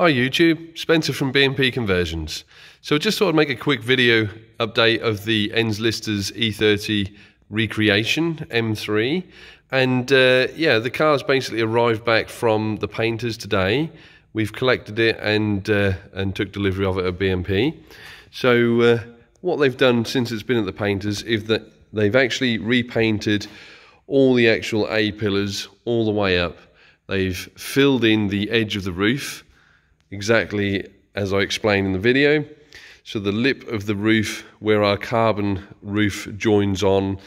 Hi YouTube, Spencer from B&P Conversions. So I just thought I'd make a quick video update of the Enns Listers E30 recreation M3, and yeah, the car's basically arrived back from the painters today. We've collected it and took delivery of it at B&P. So what they've done since it's been at the painters is that they've actually repainted all the actual A-pillars all the way up. They've filled in the edge of the roof exactly as I explained in the video. So the lip of the roof where our carbon roof joins on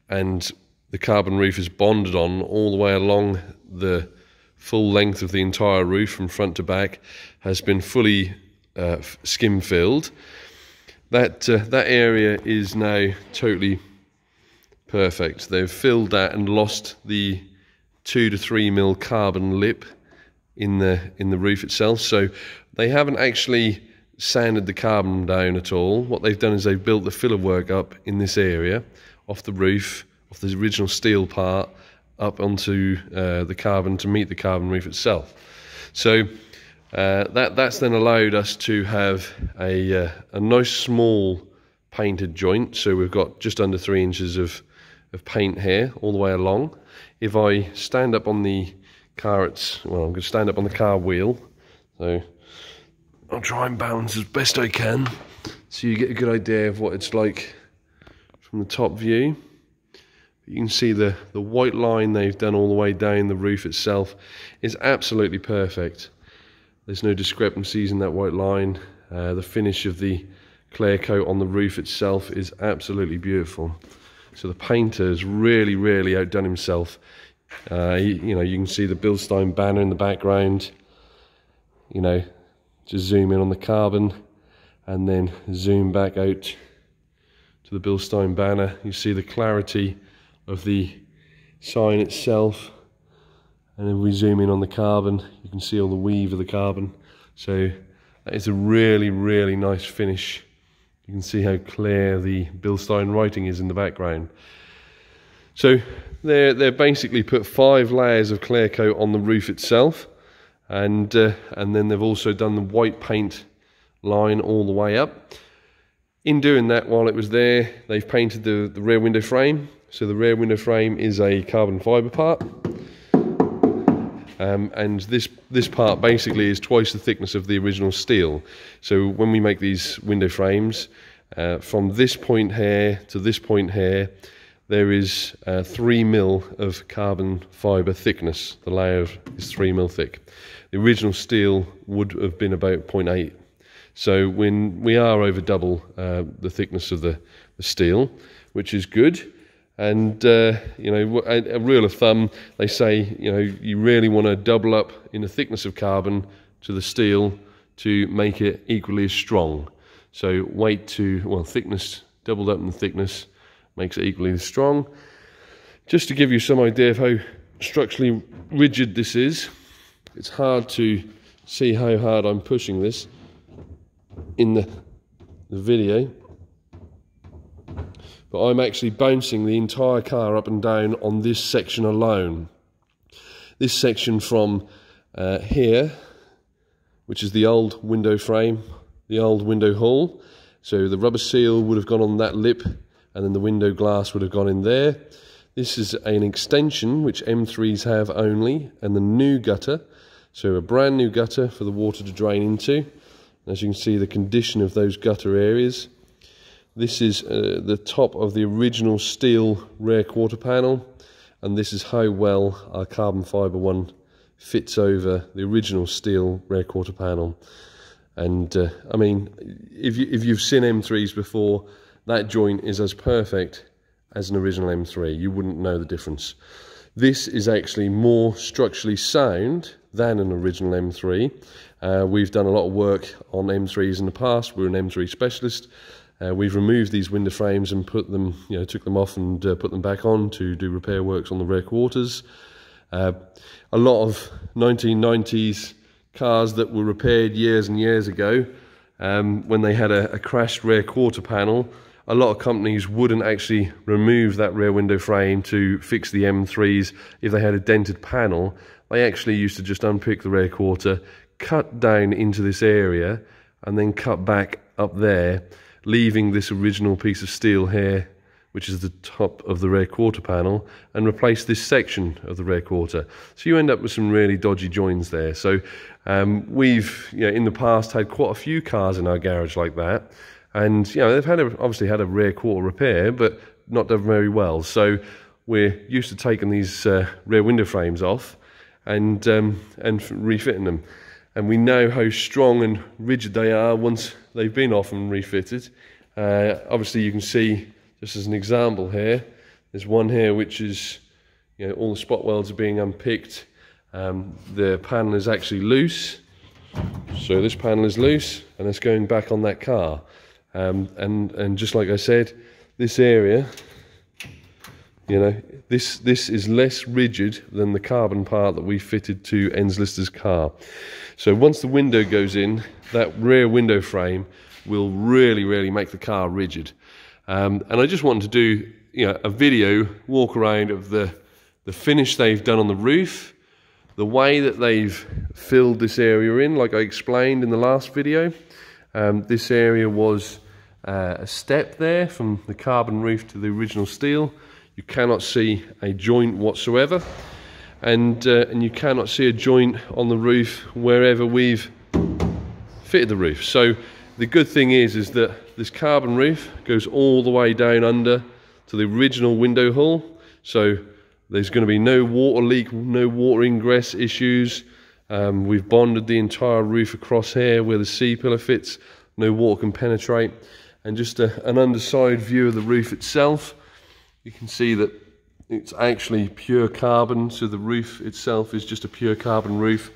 and the carbon roof is bonded on all the way along the full length of the entire roof from front to back has been fully skim filled. That area is now totally perfect. They've filled that and lost the 2 to 3 mil carbon lip in the roof itself, so they haven't actually sanded the carbon down at all. What they've done is they've built the filler work up in this area off the roof, off the original steel part up onto the carbon to meet the carbon roof itself. So that's then allowed us to have a nice small painted joint. So we've got just under 3 inches of paint here all the way along. If I stand up on the car, I'm going to stand up on the car wheel, so I'll try and balance as best I can so you get a good idea of what it's like from the top view. You can see the white line they've done all the way down the roof itself is absolutely perfect. There's no discrepancies in that white line. The finish of the clear coat on the roof itself is absolutely beautiful. So the painter has really outdone himself. You know, you can see the Bilstein banner in the background. You know, just zoom in on the carbon and then zoom back out to the Bilstein banner. You see the clarity of the sign itself, and then we zoom in on the carbon, you can see all the weave of the carbon. So that is a really nice finish. You can see how clear the Bilstein writing is in the background. So they're basically put 5 layers of clear coat on the roof itself, and then they've also done the white paint line all the way up. In doing that, while it was there, they've painted the rear window frame. So the rear window frame is a carbon fibre part, and this part basically is twice the thickness of the original steel. So when we make these window frames, from this point here to this point here, there is 3 mil of carbon fibre thickness. The layer is 3 mil thick. The original steel would have been about 0.8. So when we are over double the thickness of the steel, which is good. And you know, a rule of thumb, they say, you know, you really want to double up in the thickness of carbon to the steel to make it equally as strong. So thickness doubled up in the thickness makes it equally as strong. Just to give you some idea of how structurally rigid this is, it's hard to see how hard I'm pushing this in the video, but I'm actually bouncing the entire car up and down on this section alone. This section from here, which is the old window frame, the old window hull. So the rubber seal would have gone on that lip, and then the window glass would have gone in there. This is an extension which M3s have only, and the new gutter. So a brand new gutter for the water to drain into. As you can see, the condition of those gutter areas. This is the top of the original steel rear quarter panel, and this is how well our carbon fibre one fits over the original steel rear quarter panel. And I mean, if you've seen M3s before, that joint is as perfect as an original M3. You wouldn't know the difference. This is actually more structurally sound than an original M3. We've done a lot of work on M3s in the past. We're an M3 specialist. We've removed these window frames and put them, you know, took them off and put them back on to do repair works on the rear quarters. A lot of 1990s cars that were repaired years and years ago, when they had a crashed rear quarter panel, a lot of companies wouldn't actually remove that rear window frame to fix the M3s if they had a dented panel. They actually used to just unpick the rear quarter, cut down into this area and then cut back up there, leaving this original piece of steel here, which is the top of the rear quarter panel, and replace this section of the rear quarter. So you end up with some really dodgy joins there. So we've, in the past had quite a few cars in our garage like that, and they've obviously had a rear quarter repair, but not done very well. So we're used to taking these rear window frames off and refitting them. And we know how strong and rigid they are once they've been off and refitted. Obviously you can see, just as an example here, there's one here which is, all the spot welds are being unpicked. The panel is actually loose. So this panel is loose and it's going back on that car. And just like I said, this area, this is less rigid than the carbon part that we fitted to Enns Lister's car. So once the window goes in, that rear window frame will really make the car rigid. And I just wanted to do a video walk around of the finish they've done on the roof, the way that they've filled this area in, like I explained in the last video. This area was a step there from the carbon roof to the original steel. You cannot see a joint whatsoever, and you cannot see a joint on the roof wherever we've fitted the roof. So the good thing is that this carbon roof goes all the way down under to the original window hull. So there's going to be no water leak, no water ingress issues. We've bonded the entire roof across here where the C-pillar fits. No water can penetrate. And just an underside view of the roof itself. You can see that it's actually pure carbon. So the roof itself is just a pure carbon roof,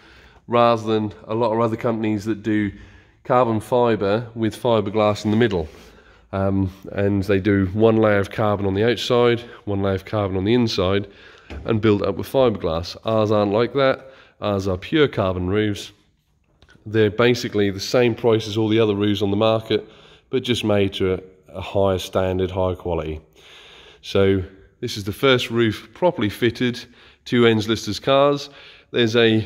rather than a lot of other companies that do carbon fibre with fiberglass in the middle. And they do one layer of carbon on the outside, one layer of carbon on the inside, and build it up with fiberglass. Ours aren't like that. Ours are pure carbon roofs. They're basically the same price as all the other roofs on the market, but just made to a higher standard, higher quality. So this is the first roof properly fitted to Enns Lister's cars. There's a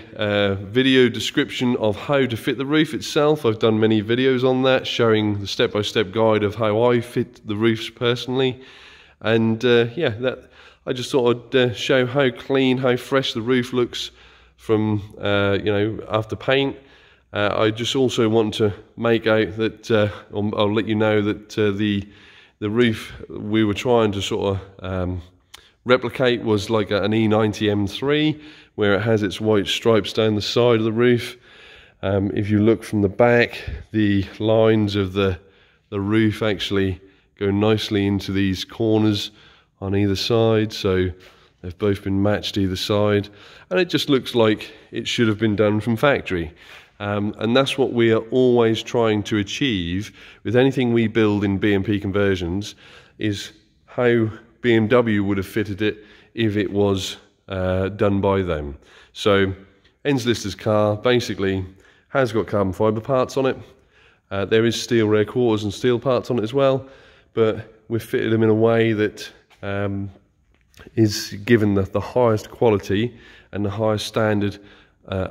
video description of how to fit the roof itself. I've done many videos on that, showing the step-by-step guide of how I fit the roofs personally. And I just thought I'd show how clean, how fresh the roof looks from after paint. I just also want to make out that I'll let you know that the roof we were trying to sort of replicate was like an e30 M3, where it has its white stripes down the side of the roof. If you look from the back, the lines of the roof actually go nicely into these corners on either side, so they've both been matched either side, and it just looks like it should have been done from factory. And that's what we are always trying to achieve with anything we build in B&P Conversions, is how BMW would have fitted it if it was done by them. So Enns Lister's car basically has got carbon fibre parts on it. There is steel rear quarters and steel parts on it as well, but we've fitted them in a way that is given the highest quality and the highest standard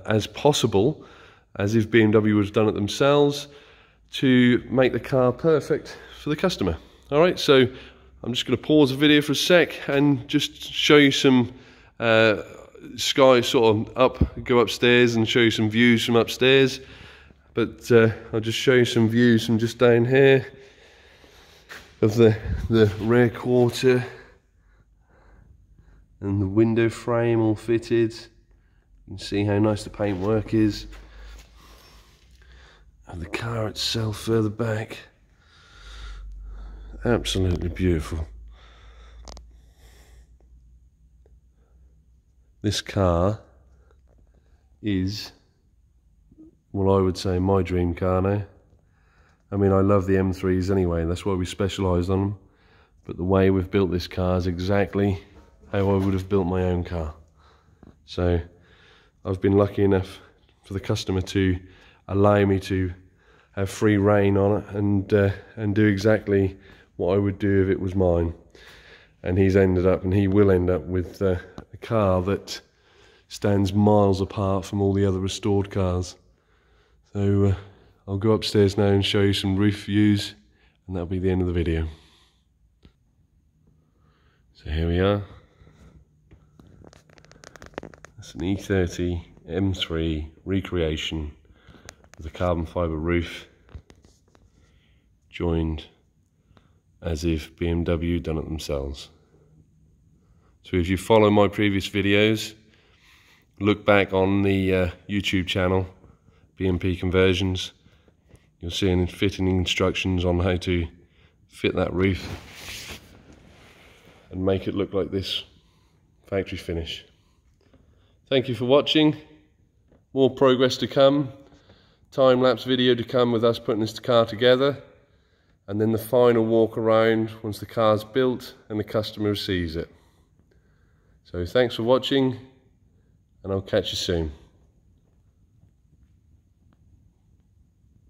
as possible, as if BMW would have done it themselves, to make the car perfect for the customer. All right, so I'm just going to pause the video for a sec and just show you some sky, sort of go upstairs and show you some views from upstairs. But I'll just show you some views from just down here of the rear quarter and the window frame all fitted. You can see how nice the paintwork is. And the car itself further back. Absolutely beautiful. This car is, well, I would say, my dream car now. I mean, I love the M3s anyway, that's why we specialised on them. But the way we've built this car is exactly how I would have built my own car. So I've been lucky enough for the customer to allow me to have free rein on it and do exactly what I would do if it was mine. And he's ended up, and he will end up, with a car that stands miles apart from all the other restored cars. So I'll go upstairs now and show you some roof views, and that'll be the end of the video. So here we are. That's an E30 M3 recreation with a carbon fibre roof, joined as if BMW done it themselves. So if you follow my previous videos, look back on the YouTube channel, BMP Conversions, you'll see any fitting instructions on how to fit that roof and make it look like this factory finish. Thank you for watching. More progress to come. Time-lapse video to come with us putting this car together, and then the final walk around once the car's built and the customer sees it. So thanks for watching, and I'll catch you soon.